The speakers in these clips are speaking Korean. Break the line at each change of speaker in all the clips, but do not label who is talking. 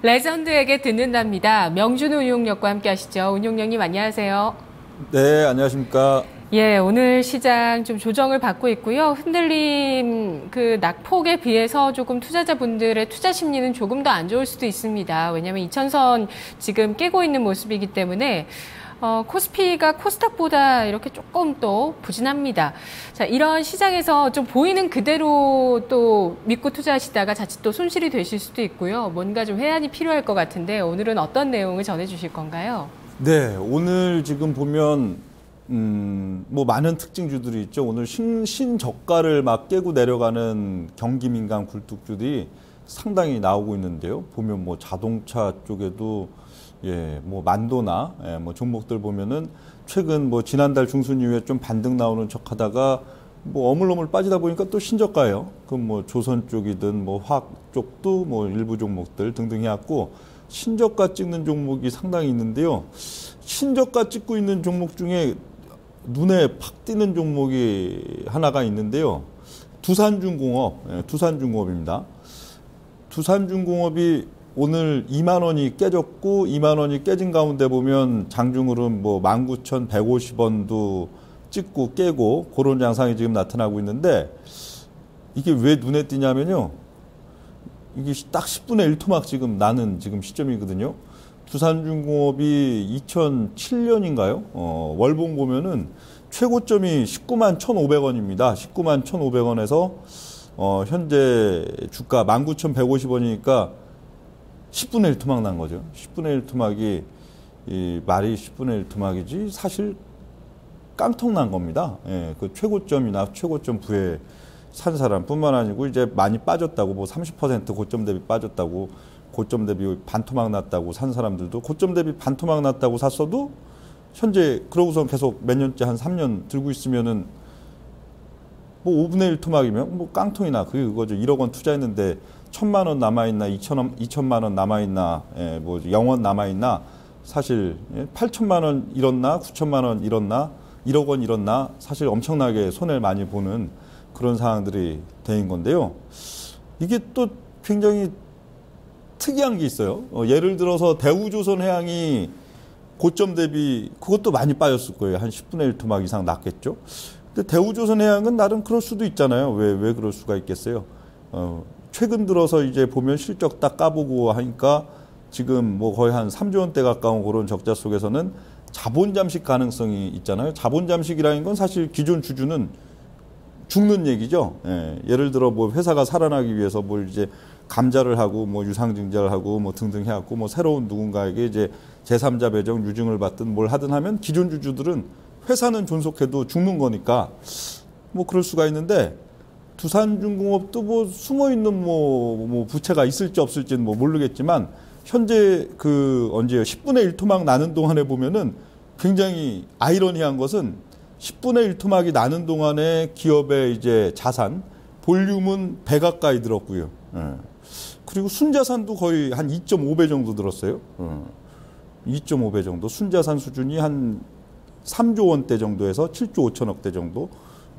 레전드에게 듣는답니다. 명준우 운용력과 함께 하시죠. 운용력님 안녕하세요.
네, 안녕하십니까.
예, 오늘 시장 좀 조정을 받고 있고요. 흔들림 낙폭에 비해서 조금 투자자분들의 투자 심리는 조금 더 안 좋을 수도 있습니다. 왜냐하면 2000선 지금 깨고 있는 모습이기 때문에 코스피가 코스닥보다 이렇게 조금 또 부진합니다. 자, 이런 시장에서 좀 보이는 그대로 또 믿고 투자하시다가 자칫 또 손실이 되실 수도 있고요. 뭔가 좀 해안이 필요할 것 같은데 오늘은 어떤 내용을 전해주실 건가요?
네, 오늘 지금 보면 뭐 많은 특징주들이 있죠. 오늘 신저가를 막 깨고 내려가는 경기 민감 굴뚝주들이 상당히 나오고 있는데요. 보면 뭐 자동차 쪽에도 뭐 만도나 뭐 종목들 보면은 최근 뭐 지난달 중순 이후에 좀 반등 나오는 척하다가 뭐 어물어물 빠지다 보니까 또 신저가예요. 그럼 뭐 조선 쪽이든 뭐 화학 쪽도 뭐 일부 종목들 등등 해갖고 신저가 찍는 종목이 상당히 있는데요. 신저가 찍고 있는 종목 중에 눈에 팍 띄는 종목이 하나가 있는데요. 두산중공업입니다. 두산중공업이 오늘 2만 원이 깨졌고 2만 원이 깨진 가운데 보면 장중으로는 뭐 19,150원도 찍고 깨고 그런 양상이 지금 나타나고 있는데 이게 왜 눈에 띄냐면요. 이게 딱 10분의 1 토막 지금 나는 지금 시점이거든요. 두산중공업이 2007년인가요? 월봉 보면은 최고점이 19만 1,500원입니다. 19만 1,500원에서 현재 주가 19,150원이니까 10분의 1 토막 난 거죠. 10분의 1 토막이 말이 10분의 1 토막이지 사실 깡통 난 겁니다. 예, 그 최고점이나 최고점 부에 산 사람뿐만 아니고 이제 많이 빠졌다고 뭐 30% 고점 대비 빠졌다고 고점 대비 반토막 났다고 산 사람들도 고점 대비 반토막 났다고 샀어도 현재 그러고서 계속 몇 년째 한 3년 들고 있으면은 뭐 5분의 1 토막이면 뭐 깡통이나 그거죠. 1억 원 투자했는데 1,000만 원 남아있나 2천만 원 남아있나 뭐 0원 남아있나 사실 8천만 원 잃었나 9천만 원 잃었나 1억 원 잃었나 사실 엄청나게 손해를 많이 보는 그런 상황들이 된 건데요. 이게 또 굉장히 특이한 게 있어요. 예를 들어서 대우조선해양이 고점 대비 그것도 많이 빠졌을 거예요. 한 10분의 1 토막 이상 났겠죠. 근데 대우조선해양은 나름 그럴 수도 있잖아요. 왜 그럴 수가 있겠어요. 최근 들어서 이제 보면 실적 딱 까보고 하니까 지금 뭐 거의 한 3조 원대 가까운 그런 적자 속에서는 자본 잠식 가능성이 있잖아요. 자본 잠식이라는 건 사실 기존 주주는 죽는 얘기죠. 예를 들어 뭐 회사가 살아나기 위해서 뭘 이제 감자를 하고 뭐 유상증자를 하고 뭐 등등 해갖고 뭐 새로운 누군가에게 이제 제3자 배정 유증을 받든 뭘 하든 하면 기존 주주들은 회사는 존속해도 죽는 거니까 뭐 그럴 수가 있는데 두산중공업도 뭐 숨어 있는 뭐 부채가 있을지 없을지는 뭐 모르겠지만 현재 언제요? 10분의 1 토막 나는 동안에 보면은 굉장히 아이러니한 것은 10분의 1 토막이 나는 동안에 기업의 이제 자산 볼륨은 100 가까이 들었고요. 그리고 순자산도 거의 한 2.5배 정도 들었어요. 2.5배 정도. 순자산 수준이 한 3조 원대 정도에서 7조 5천억대 정도.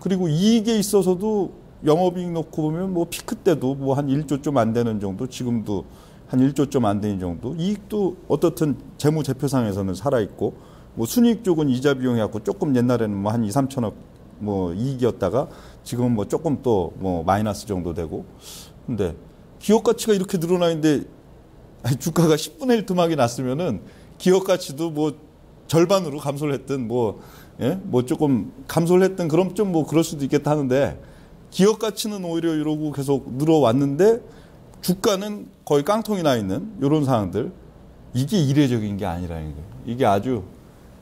그리고 이익에 있어서도 영업이익 놓고 보면 뭐 피크 때도 뭐 한 1조 좀 안 되는 정도, 지금도 한 1조 좀 안 되는 정도. 이익도 어떻든 재무제표상에서는 살아있고, 뭐 순이익 쪽은 이자 비용해갖고 조금 옛날에는 뭐 한 2, 3천억 뭐 이익이었다가 지금은 뭐 조금 또 뭐 마이너스 정도 되고. 근데 기업 가치가 이렇게 늘어나 있는데 주가가 10분의 1 토막이 났으면은 기업 가치도 뭐 절반으로 감소를 했든 뭐 조금 감소를 했든 그럼 좀 뭐 그럴 수도 있겠다 하는데 기업 가치는 오히려 이러고 계속 늘어왔는데 주가는 거의 깡통이 나 있는 이런 상황들. 이게 이례적인 게 아니라는 거예요. 이게 아주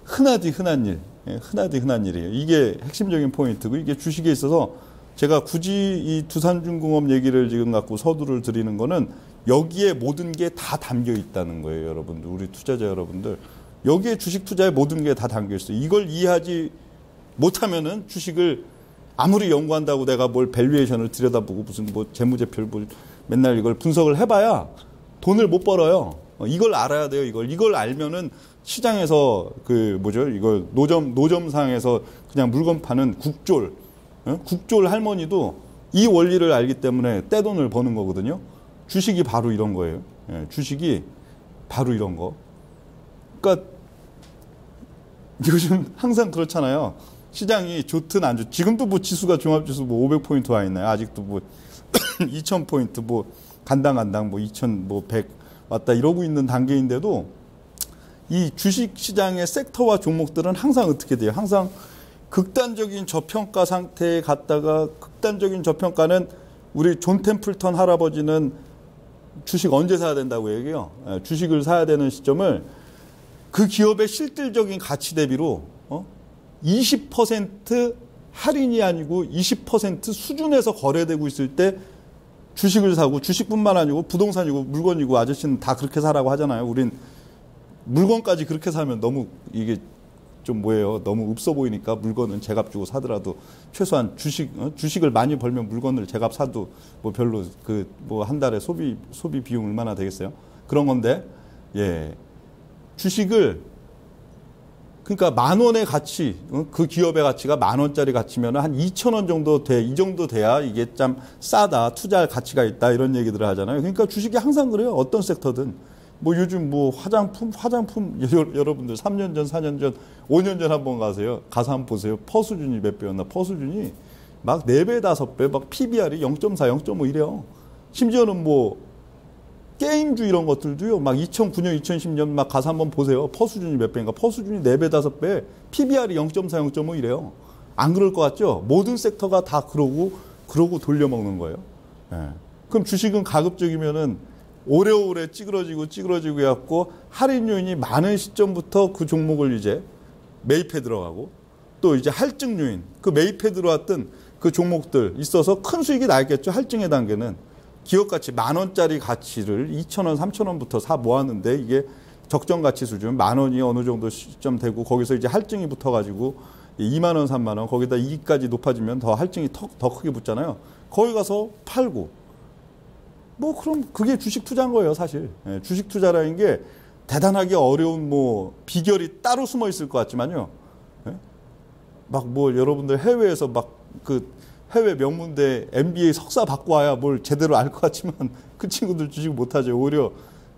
흔하디 흔한 일. 흔하디 흔한 일이에요. 이게 핵심적인 포인트고 이게 주식에 있어서 제가 굳이 이 두산중공업 얘기를 지금 갖고 서두를 드리는 거는 여기에 모든 게 다 담겨 있다는 거예요, 여러분들. 우리 투자자 여러분들. 여기에 주식 투자에 모든 게 다 담겨 있어요. 이걸 이해하지 못하면은 주식을 아무리 연구한다고 내가 뭘 밸류에이션을 들여다보고 무슨 뭐 재무제표를 맨날 이걸 분석을 해봐야 돈을 못 벌어요. 이걸 알아야 돼요. 이걸 알면은 시장에서 이걸 노점상에서 그냥 물건 파는 국졸 할머니도 이 원리를 알기 때문에 떼돈을 버는 거거든요. 주식이 바로 이런 거예요. 예, 주식이 바로 이런 거. 그러니까 요즘 항상 그렇잖아요. 시장이 좋든 안 좋든 지금도 뭐 지수가 종합지수 뭐 500포인트 와 있나요? 아직도 뭐 2000포인트 뭐 간당 뭐 2100 왔다 이러고 있는 단계인데도 이 주식 시장의 섹터와 종목들은 항상 어떻게 돼요? 항상 극단적인 저평가 상태에 갔다가 극단적인 저평가는 우리 존 템플턴 할아버지는 주식 언제 사야 된다고 얘기해요. 주식을 사야 되는 시점을 그 기업의 실질적인 가치 대비로 20% 할인이 아니고 20% 수준에서 거래되고 있을 때 주식을 사고 주식뿐만 아니고 부동산이고 물건이고 아저씨는 다 그렇게 사라고 하잖아요. 우린 물건까지 그렇게 사면 너무 이게 좀 뭐예요. 너무 없어 보이니까 물건은 제값 주고 사더라도 최소한 주식을 많이 벌면 물건을 제값 사도 뭐 별로 그 뭐 한 달에 소비 비용 얼마나 되겠어요? 그런 건데 예. 주식을 그러니까 10,000원의 가치, 그 기업의 가치가 10,000원짜리 가치면 한 2,000원 정도 돼. 이 정도 돼야 이게 참 싸다. 투자할 가치가 있다. 이런 얘기들을 하잖아요. 그러니까 주식이 항상 그래요. 어떤 섹터든. 뭐 요즘 뭐 화장품 여러분들 3년 전, 4년 전, 5년 전 한번 가세요. 가서 한번 보세요. 퍼 수준이 몇 배였나? 퍼 수준이 막 4배, 5배, 막 PBR이 0.4, 0.5 이래요. 심지어는 뭐 게임주 이런 것들도요. 막 2009년, 2010년 막 가서 한번 보세요. 퍼 수준이 몇 배인가? 퍼 수준이 4배, 5배, PBR이 0.4, 0.5 이래요. 안 그럴 것 같죠? 모든 섹터가 다 그러고 돌려먹는 거예요. 예. 그럼 주식은 가급적이면은 오래오래 찌그러지고 해갖고 할인 요인이 많은 시점부터 그 종목을 이제 매입해 들어가고 또 이제 할증 요인, 그 매입해 들어왔던 그 종목들 있어서 큰 수익이 나겠죠. 할증의 단계는. 기업 가치 10,000원짜리 가치를 2,000원, 3,000원부터 사 모았는데 이게 적정 가치 수준 10,000원이 어느 정도 시점 되고 거기서 이제 할증이 붙어가지고 20,000원, 30,000원 거기다 이익까지 높아지면 더 할증이 더 크게 붙잖아요. 거기 가서 팔고 뭐 그럼 그게 주식 투자인 거예요, 사실. 예, 주식 투자라는 게 대단하게 어려운 뭐 비결이 따로 숨어 있을 것 같지만요. 예? 막 뭐 여러분들 해외에서 막 그 해외 명문대 MBA 석사 받고 와야 뭘 제대로 알 것 같지만 그 친구들 주식 못하죠. 오히려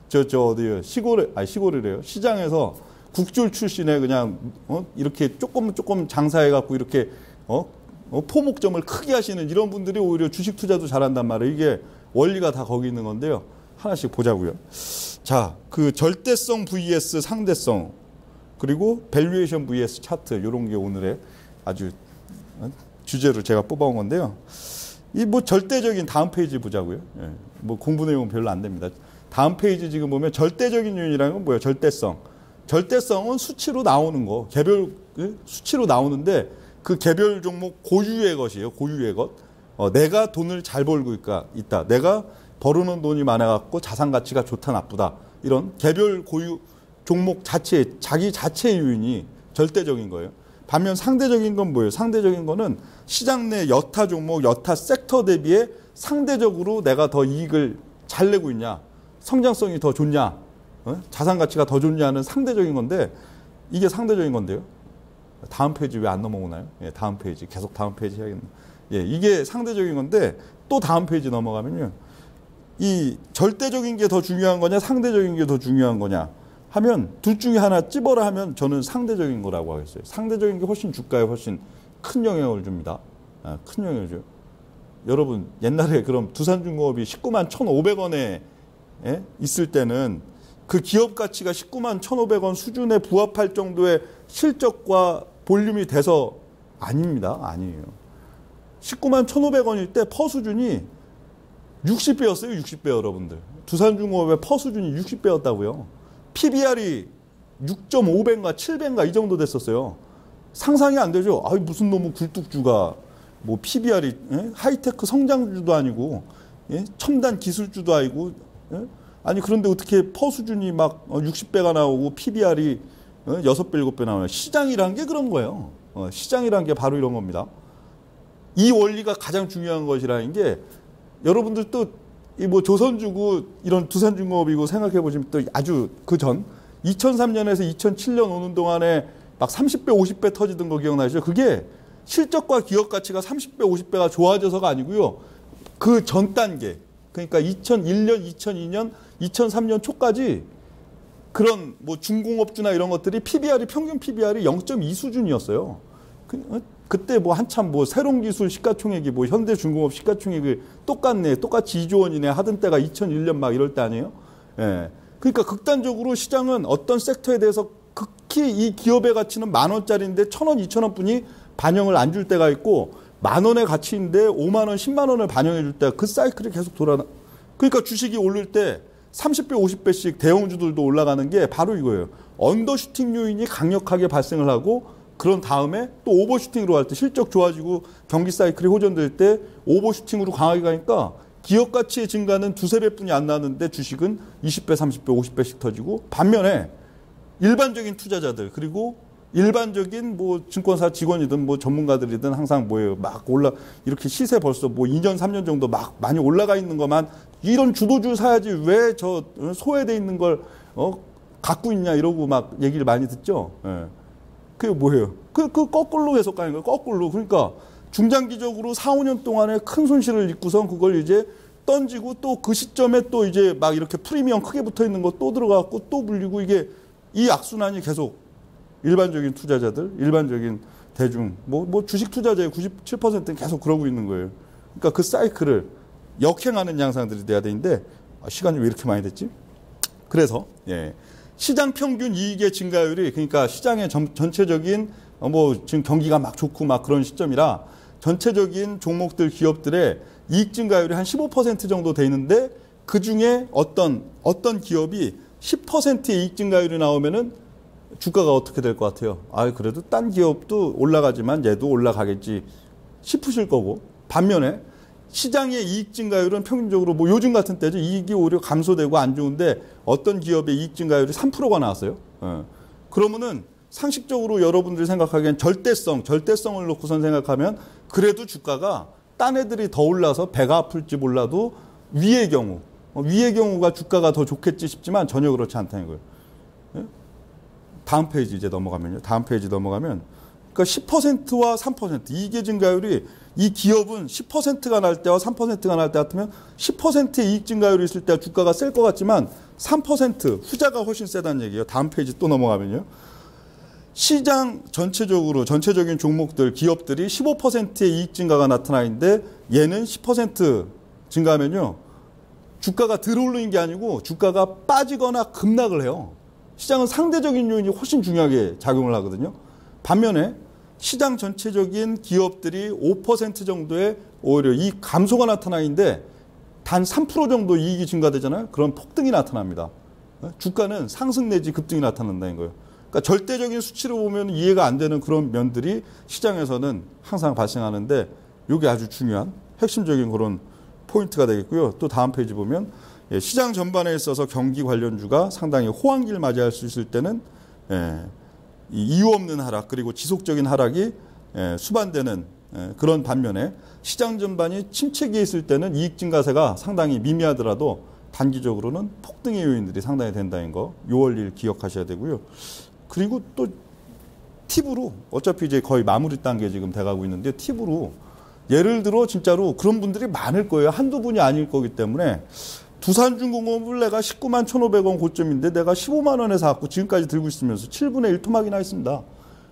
저 어디요 시골이래요. 시장에서 국졸 출신에 그냥 이렇게 조금 장사해 갖고 이렇게 포목점을 크게 하시는 이런 분들이 오히려 주식 투자도 잘한단 말이에요. 이게 원리가 다 거기 있는 건데요. 하나씩 보자고요. 자, 그 절대성 vs 상대성 그리고 밸류에이션 vs 차트 이런 게 오늘의 아주 주제로 제가 뽑아온 건데요. 이 뭐 절대적인 다음 페이지 보자고요. 예, 뭐 공부 내용은 별로 안 됩니다. 다음 페이지 지금 보면 절대적인 요인이라는 건 뭐예요? 절대성. 절대성은 수치로 나오는 거. 개별 수치로 나오는데 그 개별 종목 고유의 것이에요. 고유의 것. 내가 돈을 잘 벌고 있다. 내가 벌어놓은 돈이 많아갖고 자산 가치가 좋다 나쁘다. 이런 개별 고유 종목 자체 자기 자체의 요인이 절대적인 거예요. 반면 상대적인 건 뭐예요? 상대적인 거는 시장 내 여타 종목, 여타 섹터 대비에 상대적으로 내가 더 이익을 잘 내고 있냐, 성장성이 더 좋냐, 자산 가치가 더 좋냐는 상대적인 건데 이게 상대적인 건데요. 다음 페이지 왜 안 넘어오나요? 예, 다음 페이지 계속 다음 페이지 해야겠네. 예, 이게 상대적인 건데 또 다음 페이지 넘어가면요. 이 절대적인 게 더 중요한 거냐, 상대적인 게 더 중요한 거냐 하면 둘 중에 하나 찝어라 하면 저는 상대적인 거라고 하겠어요. 상대적인 게 훨씬 주가에 훨씬 큰 영향을 줍니다. 큰 영향을 줘요. 여러분 옛날에 그럼 두산중공업이 19만 1,500원에 있을 때는 그 기업 가치가 19만 1,500원 수준에 부합할 정도의 실적과 볼륨이 돼서 아닙니다. 아니에요. 19만 1,500원일 때 퍼 수준이 60배였어요. 60배 여러분들. 두산중공업의 퍼 수준이 60배였다고요. PBR이 6.5배인가 7배인가 이 정도 됐었어요. 상상이 안 되죠. 무슨 놈의 굴뚝주가 뭐 PBR이 하이테크 성장주도 아니고 첨단 기술주도 아니고 아니 그런데 어떻게 퍼 수준이 막 60배가 나오고 PBR이 6배 7배 나오나요? 시장이란 게 그런 거예요. 시장이란 게 바로 이런 겁니다. 이 원리가 가장 중요한 것이라는 게 여러분들 또 이 뭐 조선주고 이런 두산중공업이고 생각해 보시면 또 아주 그 전 2003년에서 2007년 오는 동안에 막 30배 50배 터지던 거 기억나시죠? 그게 실적과 기업 가치가 30배 50배가 좋아져서가 아니고요. 그 전 단계 그러니까 2001년, 2002년, 2003년 초까지 그런 뭐 중공업주나 이런 것들이 PBR이 평균 PBR이 0.2 수준이었어요. 그때 뭐 한참 뭐 새로운기술 시가총액이 뭐 현대중공업 시가총액이 똑같이 2조 원이네 하던 때가 2001년 막 이럴 때 아니에요? 예. 그러니까 극단적으로 시장은 어떤 섹터에 대해서 극히 이 기업의 가치는 10,000원짜리인데 1,000원, 2,000원 뿐이 반영을 안 줄 때가 있고 10,000원의 가치인데 50,000원, 100,000원을 반영해 줄 때 그 사이클이 계속 그러니까 주식이 오를 때 30배, 50배씩 대형주들도 올라가는 게 바로 이거예요. 언더슈팅 요인이 강력하게 발생을 하고 그런 다음에 또 오버슈팅으로 갈 때 실적 좋아지고 경기 사이클이 호전될 때 오버슈팅으로 강하게 가니까 기업 가치의 증가는 2~3배뿐이 안 나는데 주식은 20배, 30배, 50배씩 터지고 반면에 일반적인 투자자들 그리고 일반적인 뭐 증권사 직원이든 뭐 전문가들이든 항상 뭐예요. 막 이렇게 시세 벌써 뭐 2년, 3년 정도 막 많이 올라가 있는 것만 이런 주도주 사야지 왜 저 소외돼 있는 걸 갖고 있냐 이러고 막 얘기를 많이 듣죠. 예. 그게 뭐예요? 그 거꾸로 해석 가는 거예요. 거꾸로. 그러니까 중장기적으로 4~5년 동안에 큰 손실을 입고선 그걸 이제 던지고 또 그 시점에 또 이제 막 이렇게 프리미엄 크게 붙어 있는 거 또 들어가고 또 불리고 이게 이 악순환이 계속 일반적인 투자자들, 일반적인 대중, 뭐 주식 투자자의 97%는 계속 그러고 있는 거예요. 그러니까 그 사이클을 역행하는 양상들이 돼야 되는데 시간이 왜 이렇게 많이 됐지? 그래서 시장 평균 이익의 증가율이 그러니까 시장의 전체적인 뭐 지금 경기가 막 좋고 막 그런 시점이라 전체적인 종목들 기업들의 이익 증가율이 한 15% 정도 돼 있는데 그 중에 어떤 기업이 10%의 이익 증가율이 나오면은 주가가 어떻게 될 것 같아요? 그래도 딴 기업도 올라가지만 얘도 올라가겠지 싶으실 거고 반면에 시장의 이익 증가율은 평균적으로 뭐 요즘 같은 때죠. 이익이 오히려 감소되고 안 좋은데 어떤 기업의 이익 증가율이 3%가 나왔어요. 그러면은 상식적으로 여러분들이 생각하기엔 절대성을 놓고선 생각하면 그래도 주가가 딴 애들이 더 올라서 배가 아플지 몰라도 위의 경우가 주가가 더 좋겠지 싶지만 전혀 그렇지 않다는 거예요. 다음 페이지 이제 넘어가면요. 그러니까 10%와 3% 이익의 증가율이 이 기업은 10%가 날 때와 3%가 날 때 같으면 10%의 이익 증가율이 있을 때 주가가 셀 것 같지만 3% 후자가 훨씬 세다는 얘기예요. 다음 페이지 또 넘어가면요. 시장 전체적인 종목들 기업들이 15%의 이익 증가가 나타나 있는데 얘는 10% 증가하면요. 주가가 들어오르는 게 아니고 주가가 빠지거나 급락을 해요. 시장은 상대적인 요인이 훨씬 중요하게 작용을 하거든요. 반면에 시장 전체적인 기업들이 5% 정도의 오히려 이익 감소가 나타나 있는데 단 3% 정도 이익이 증가되잖아요. 그런 폭등이 나타납니다. 주가는 상승 내지 급등이 나타난다는 거예요. 그러니까 절대적인 수치로 보면 이해가 안 되는 그런 면들이 시장에서는 항상 발생하는데 이게 아주 중요한 핵심적인 그런 포인트가 되겠고요. 또 다음 페이지 보면 시장 전반에 있어서 경기 관련주가 상당히 호황기를 맞이할 수 있을 때는 이유 없는 하락 그리고 지속적인 하락이 수반되는 그런 반면에 시장 전반이 침체기에 있을 때는 이익 증가세가 상당히 미미하더라도 단기적으로는 폭등의 요인들이 상당히 된다는 거 요 원리를 기억하셔야 되고요. 그리고 또 팁으로 어차피 이제 거의 마무리 단계 지금 돼가고 있는데 팁으로 예를 들어 진짜로 그런 분들이 많을 거예요. 한두 분이 아닐 거기 때문에 두산중공업을 내가 19만 1,500원 고점인데 내가 15만 원에 사갖고 지금까지 들고 있으면서 7분의 1 토막이나 했습니다.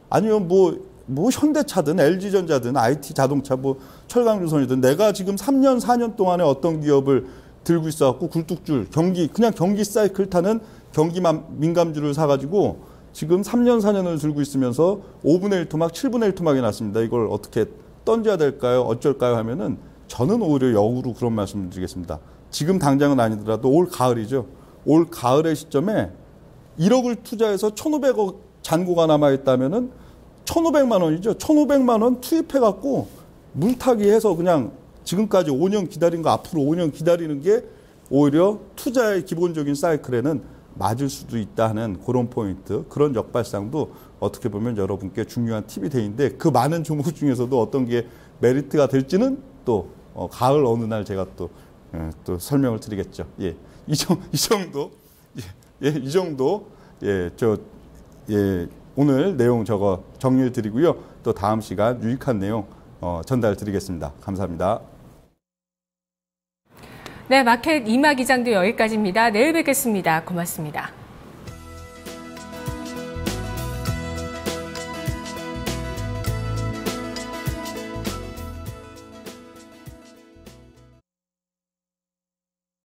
아니면 뭐 현대차든 LG전자든 IT 자동차 뭐 철강조선이든 내가 지금 3년 4년 동안에 어떤 기업을 들고 있어갖고 굴뚝줄 그냥 경기 사이클 타는 경기 민감주를 사가지고 지금 3년 4년을 들고 있으면서 5분의 1 토막 7분의 1 토막이 났습니다. 이걸 어떻게 던져야 될까요? 어쩔까요? 하면은 저는 오히려 역으로 그런 말씀을 드리겠습니다. 지금 당장은 아니더라도 올 가을이죠. 올 가을의 시점에 1억을 투자해서 1,500억 잔고가 남아있다면은 1,500만 원이죠. 1,500만 원 투입해갖고 물타기 해서 그냥 지금까지 5년 기다린 거 앞으로 5년 기다리는 게 오히려 투자의 기본적인 사이클에는 맞을 수도 있다는 그런 포인트, 그런 역발상도 어떻게 보면 여러분께 중요한 팁이 돼 있는데 그 많은 종목 중에서도 어떤 게 메리트가 될지는 또 가을 어느 날 제가 또 설명을 드리겠죠. 이 정도 오늘 내용 저거 정리를 드리고요. 또 다음 시간 유익한 내용 전달 드리겠습니다. 감사합니다.
네, 마켓 이마 기장도 여기까지입니다. 내일 뵙겠습니다. 고맙습니다.